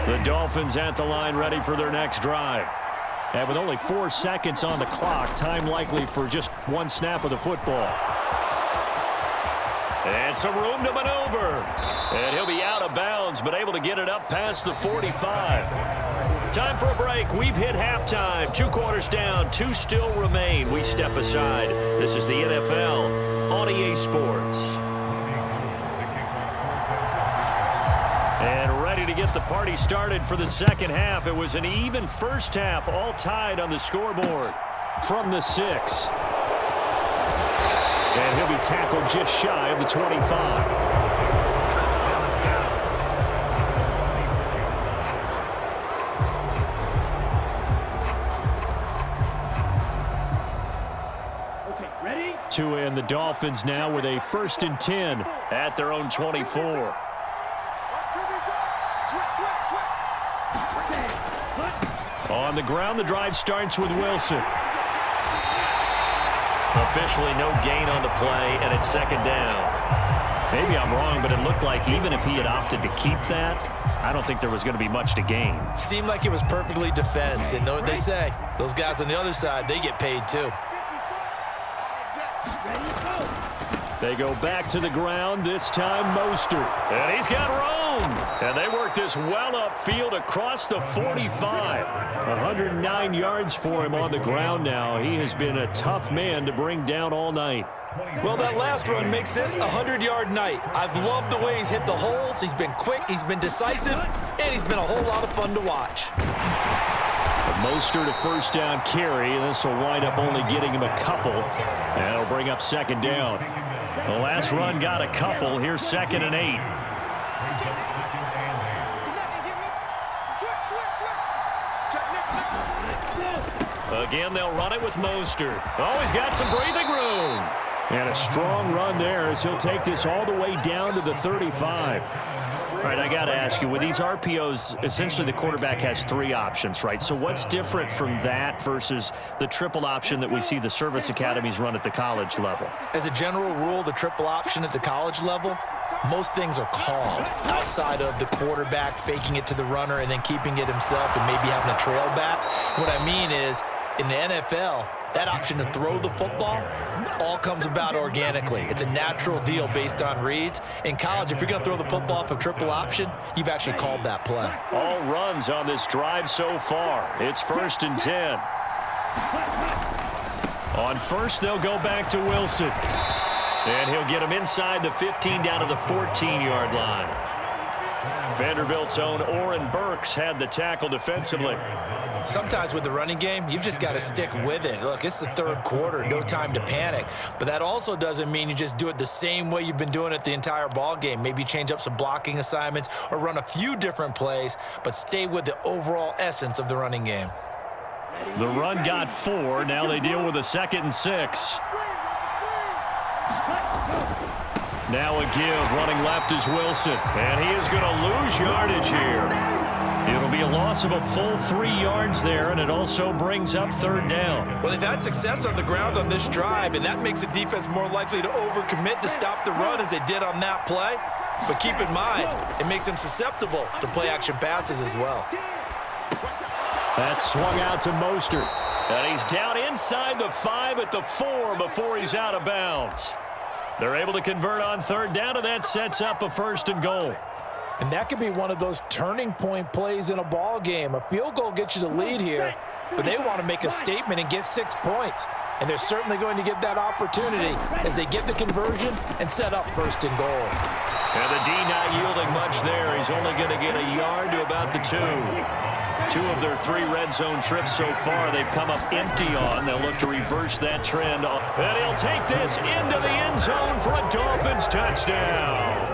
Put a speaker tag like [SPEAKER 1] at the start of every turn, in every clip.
[SPEAKER 1] The Dolphins at the line ready for their next drive. And with only 4 seconds on the clock, time likely for just one snap of the football. And some room to maneuver. And he'll be out of bounds, but able to get it up past the 45. Time for a break. We've hit halftime. 2 quarters down. 2 still remain. We step aside. This is the NFL on EA Sports. And ready to get the party started for the second half. It was an even first half, all tied on the scoreboard. From the 6. And he'll be tackled just shy of the 25. To end the Dolphins now with a 1st and 10 at their own 24. On the ground, the drive starts with Wilson. Officially no gain on the play, and it's 2nd down. Maybe I'm wrong, but it looked like even if he had opted to keep that, I don't think there was going to be much to gain.
[SPEAKER 2] Seemed like it was perfectly defense, and know what they say. Those guys on the other side, they get paid too.
[SPEAKER 1] They go back to the ground, this time Mostert. And he's got room. And they work this well upfield across the 45. 109 yards for him on the ground now. He has been a tough man to bring down all night.
[SPEAKER 2] Well, that last run makes this a 100-yard night. I've loved the way he's hit the holes. He's been quick, he's been decisive, and he's been a whole lot of fun to watch.
[SPEAKER 1] Mostert a 1st down carry, and this will wind up only getting him a couple. And it'll bring up 2nd down. The last run got a couple. Here's 2nd and 8. Again, they'll run it with Mostert. Oh, he's got some breathing room. And a strong run there as he'll take this all the way down to the 35. All right, I got to ask you, with these RPOs, essentially the quarterback has 3 options, right? So what's different from that versus the triple option that we see the service academies run at the college level?
[SPEAKER 2] As a general rule, the triple option at the college level, most things are called outside of the quarterback faking it to the runner and then keeping it himself and maybe having a trail back. What I mean is, in the NFL, that option to throw the football all comes about organically. It's a natural deal based on reads. In college, if you're going to throw the football off a triple option, you've actually called that play.
[SPEAKER 1] All runs on this drive so far. It's 1st and 10. On 1st, they'll go back to Wilson. And he'll get him inside the 15 down to the 14-yard line. Vanderbilt's own Oren Burks had the tackle defensively.
[SPEAKER 2] Sometimes with the running game, you've just got to stick with it. Look, it's the 3rd quarter, no time to panic. But that also doesn't mean you just do it the same way you've been doing it the entire ball game. Maybe change up some blocking assignments or run a few different plays, but stay with the overall essence of the running game.
[SPEAKER 1] The run got 4. Now they deal with a 2nd and 6. Now a give. Running left is Wilson. And he is going to lose yardage here. It'll be a loss of a full 3 yards there, and it also brings up 3rd down.
[SPEAKER 2] Well, they've had success on the ground on this drive, and that makes a defense more likely to overcommit to stop the run as they did on that play. But keep in mind, it makes them susceptible to play-action passes as well.
[SPEAKER 1] That's swung out to Mostert. And he's down inside the 5 at the 4 before he's out of bounds. They're able to convert on 3rd down, and that sets up a 1st and goal.
[SPEAKER 3] And that could be one of those turning point plays in a ball game. A field goal gets you the lead here, but they want to make a statement and get 6 points. And they're certainly going to get that opportunity as they get the conversion and set up 1st and goal.
[SPEAKER 1] And the D not yielding much there. He's only going to get a yard to about the 2. 2 of their 3 red zone trips so far they've come up empty on. They'll look to reverse that trend. And he'll take this into the end zone for a Dolphins touchdown.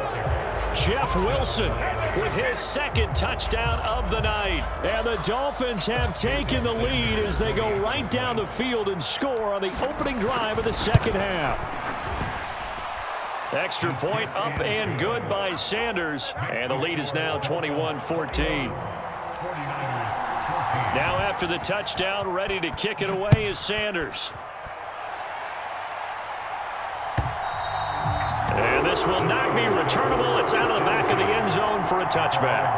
[SPEAKER 1] Jeff Wilson with his 2nd touchdown of the night. And the Dolphins have taken the lead as they go right down the field and score on the opening drive of the 2nd half. Extra point up and good by Sanders. And the lead is now 21-14. Now after the touchdown, ready to kick it away is Sanders. And this will not be returnable. It's out of the back of the end zone for a touchback.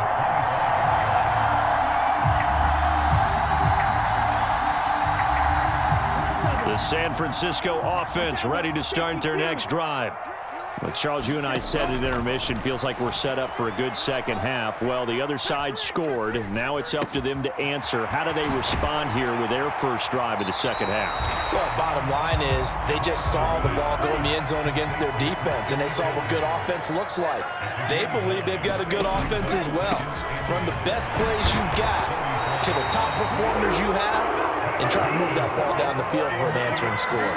[SPEAKER 1] The San Francisco offense ready to start their next drive. Well, Charles, you and I said at intermission, feels like we're set up for a good second half. Well, the other side scored. Now it's up to them to answer. How do they respond here with their first drive of the second half?
[SPEAKER 3] Well, bottom line is they just saw the ball go in the end zone against their defense, and they saw what good offense looks like. They believe they've got a good offense as well. Run the best plays you've got to the top performers you have and try to move that ball down the field for an answering score.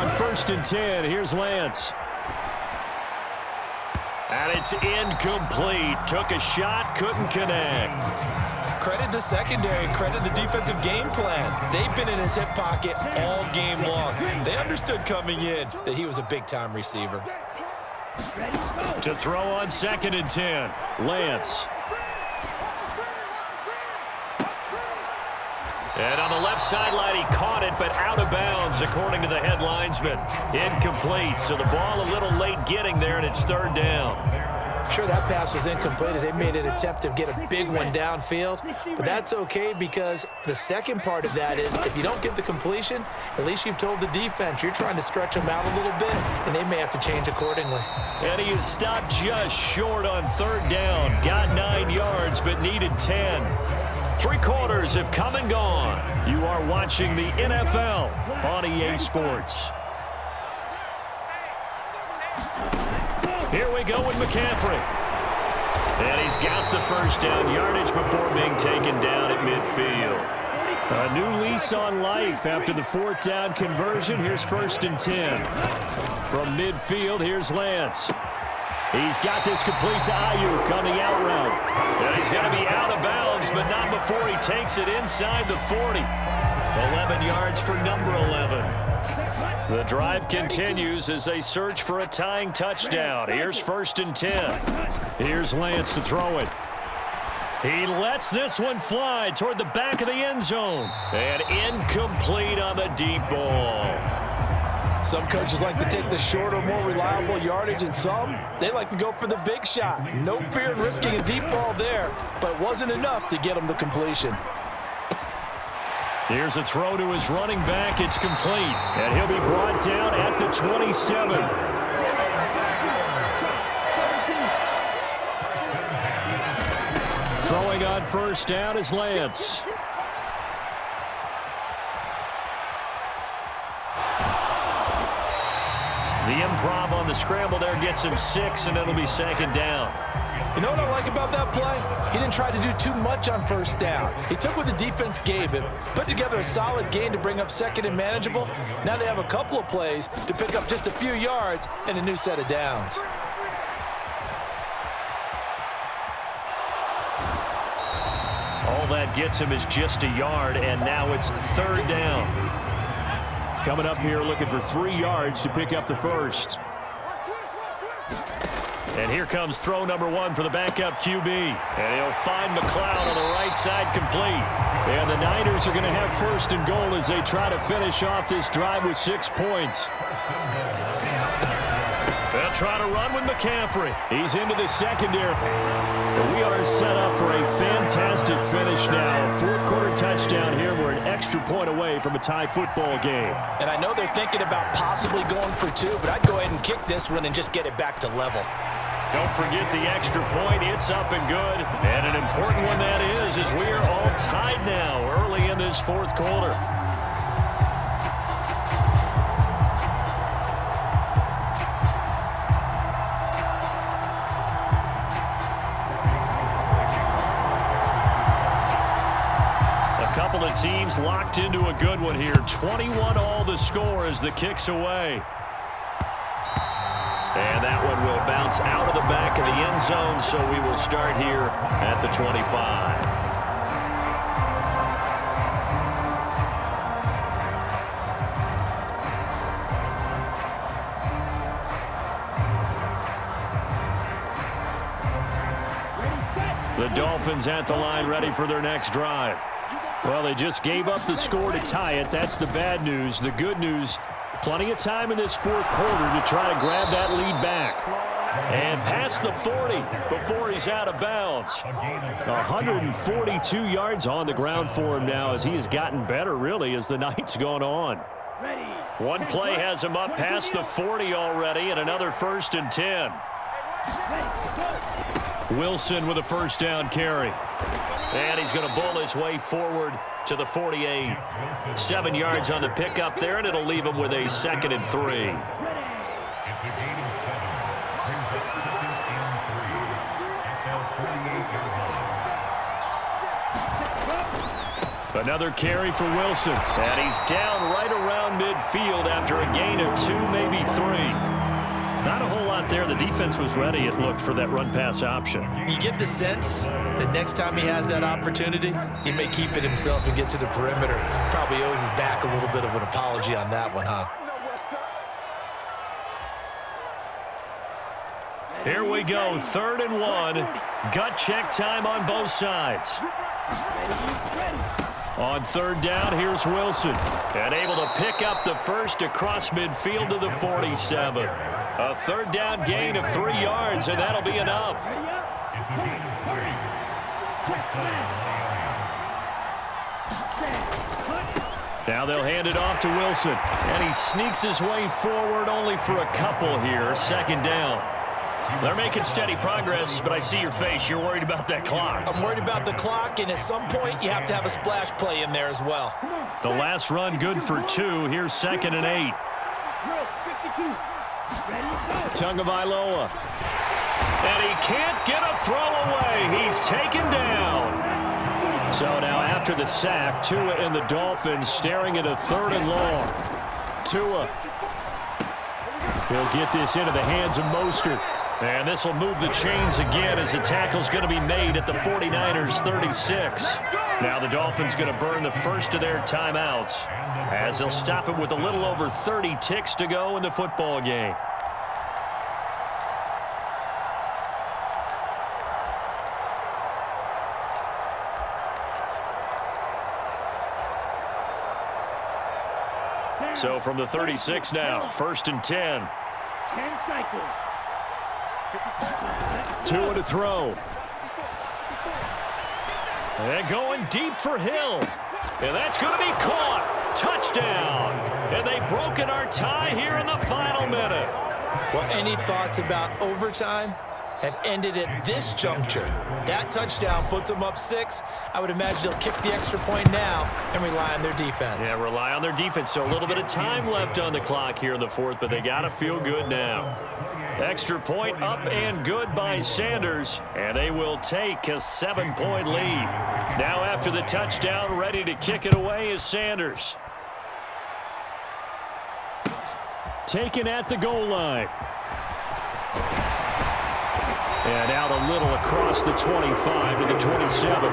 [SPEAKER 1] On 1st and 10, here's Lance. And it's incomplete. Took a shot, couldn't connect.
[SPEAKER 2] Credit the secondary, credit the defensive game plan. They've been in his hip pocket all game long. They understood coming in that he was a big-time receiver.
[SPEAKER 1] To throw on 2nd and 10, Lance. And on the left sideline, he caught it, but out of bounds, according to the head linesman. Incomplete, so the ball a little late getting there, and it's 3rd down.
[SPEAKER 3] Sure, that pass was incomplete as they made an attempt to get a big one downfield, but that's okay because the second part of that is if you don't get the completion, at least you've told the defense you're trying to stretch them out a little bit, and they may have to change accordingly.
[SPEAKER 1] And he is stopped just short on 3rd down. Got 9 yards, but needed 10. 3 quarters have come and gone. You are watching the NFL on EA Sports. Here we go with McCaffrey. And he's got the first down yardage before being taken down at midfield. A new lease on life after the 4th down conversion. Here's 1st and 10. From midfield, here's Lance. He's got this complete to Ayuk on the out route. And he's going to be out of bounds, but not before he takes it inside the 40. 11 yards for number 11. The drive continues as they search for a tying touchdown. Here's 1st and 10. Here's Lance to throw it. He lets this one fly toward the back of the end zone. And incomplete on the deep ball.
[SPEAKER 3] Some coaches like to take the shorter, more reliable yardage, and some, they like to go for the big shot. No fear in risking a deep ball there, but it wasn't enough to get him the completion.
[SPEAKER 1] Here's a throw to his running back. It's complete, and he'll be brought down at the 27. Throwing on 1st down is Lance. The improv on the scramble there gets him 6, and it'll be 2nd down.
[SPEAKER 3] You know what I like about that play? He didn't try to do too much on 1st down. He took what the defense gave him, put together a solid gain to bring up 2nd and manageable. Now they have a couple of plays to pick up just a few yards and a new set of downs.
[SPEAKER 1] All that gets him is just a yard, and now it's 3rd down. Coming up here looking for 3 yards to pick up the first. And here comes throw number 1 for the backup QB. And he'll find McLeod on the right side complete. And the Niners are going to have 1st and goal as they try to finish off this drive with 6 points. They'll try to run with McCaffrey. He's into the secondary. And we are set up for a fantastic finish now. 4th quarter touchdown here. We're an extra point away from a tie football game.
[SPEAKER 3] And I know they're thinking about possibly going for 2, but I'd go ahead and kick this one and just get it back to level.
[SPEAKER 1] Don't forget the extra point. It's up and good. And an important one that is, as we are all tied now early in this 4th quarter. A couple of teams locked into a good one here. 21 all the score as the kick's away. And that one will bounce out of the back of the end zone, so we will start here at the 25. The Dolphins at the line ready for their next drive. Well, they just gave up the score to tie it. That's the bad news. The good news, plenty of time in this 4th quarter to try to grab that lead back. And past the 40 before he's out of bounds. 142 yards on the ground for him now as he has gotten better, really, as the night's gone on. One play has him up past the 40 already, and another 1st and 10. Wilson with a first down carry. And he's going to bull his way forward to the 48. 7 yards on the pickup there, and it'll leave him with a 2nd and 3. Another carry for Wilson. And he's down right around midfield after a gain of 2, maybe 3. Not a whole lot there. The defense was ready, it looked, for that run-pass option.
[SPEAKER 2] You get the sense that next time he has that opportunity, he may keep it himself and get to the perimeter. Probably owes his back a little bit of an apology on that one, huh?
[SPEAKER 1] Here we go, 3rd and 1. Gut check time on both sides. On 3rd down, here's Wilson. And able to pick up the first across midfield to the 47. A 3rd down gain of 3 yards, and that'll be enough. Now they'll hand it off to Wilson. And he sneaks his way forward only for a couple here. 2nd down. They're making steady progress, but I see your face. You're worried about that clock.
[SPEAKER 2] I'm worried about the clock, and at some point, you have to have a splash play in there as well.
[SPEAKER 1] The last run good for 2. Here's 2nd and 8. Tagovailoa. And he can't get a throw away. He's taken down. So now after the sack, Tua and the Dolphins staring at a 3rd and long. Tua. He'll get this into the hands of Mostert. And this will move the chains again as the tackle's going to be made at the 49ers 36. Now the Dolphins going to burn the first of their timeouts as they'll stop it with a little over 30 ticks to go in the football game. So from the 36 now, 1st and 10.
[SPEAKER 4] 10 cycles.
[SPEAKER 1] Tua to throw. And going deep for Hill. And that's going to be caught. Touchdown. And they've broken our tie here in the final minute.
[SPEAKER 2] Well, any thoughts about overtime have ended at this juncture? That touchdown puts them up 6. I would imagine they'll kick the extra point now and rely on their defense.
[SPEAKER 1] Yeah, rely on their defense. So a little bit of time left on the clock here in the 4th, but they got to feel good now. Extra point up and good by Sanders, and they will take a 7-point lead. Now after the touchdown, ready to kick it away is Sanders. Taken at the goal line. And out a little across the 25 to the 27.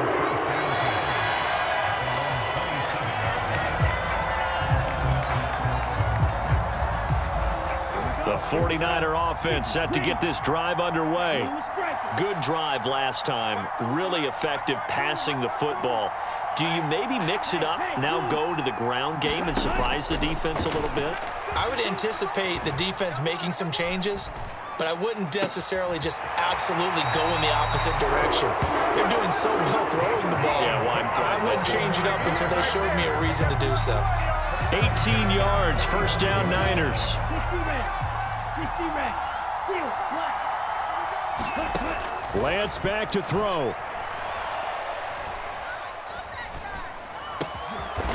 [SPEAKER 1] The 49er offense set to get this drive underway. Good drive last time. Really effective passing the football. Do you maybe mix it up, now go to the ground game and surprise the defense a little bit?
[SPEAKER 2] I would anticipate the defense making some changes, but I wouldn't necessarily just absolutely go in the opposite direction. They're doing so well throwing the ball.
[SPEAKER 1] Yeah,
[SPEAKER 2] I wouldn't change it up until they showed me a reason to do so.
[SPEAKER 1] 18 yards, 1st down Niners. Lance back to throw.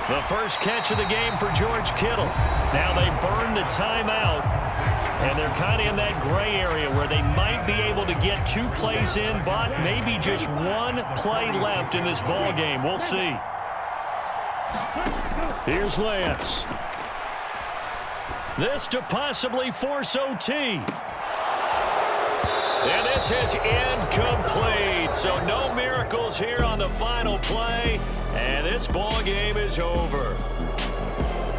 [SPEAKER 1] The first catch of the game for George Kittle. Now they burn the timeout, and they're kind of in that gray area where they might be able to get 2 plays in, but maybe just 1 play left in this ball game. We'll see. Here's Lance. This to possibly force OT. And this is incomplete. So no miracles here on the final play. And this ball game is over.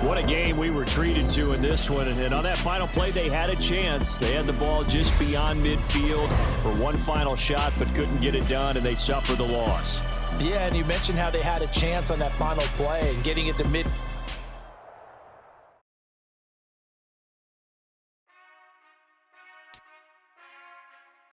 [SPEAKER 1] What a game we were treated to in this one. And on that final play, they had a chance. They had the ball just beyond midfield for one final shot, but couldn't get it done, and they suffered the loss.
[SPEAKER 3] Yeah, and you mentioned how they had a chance on that final play and getting it to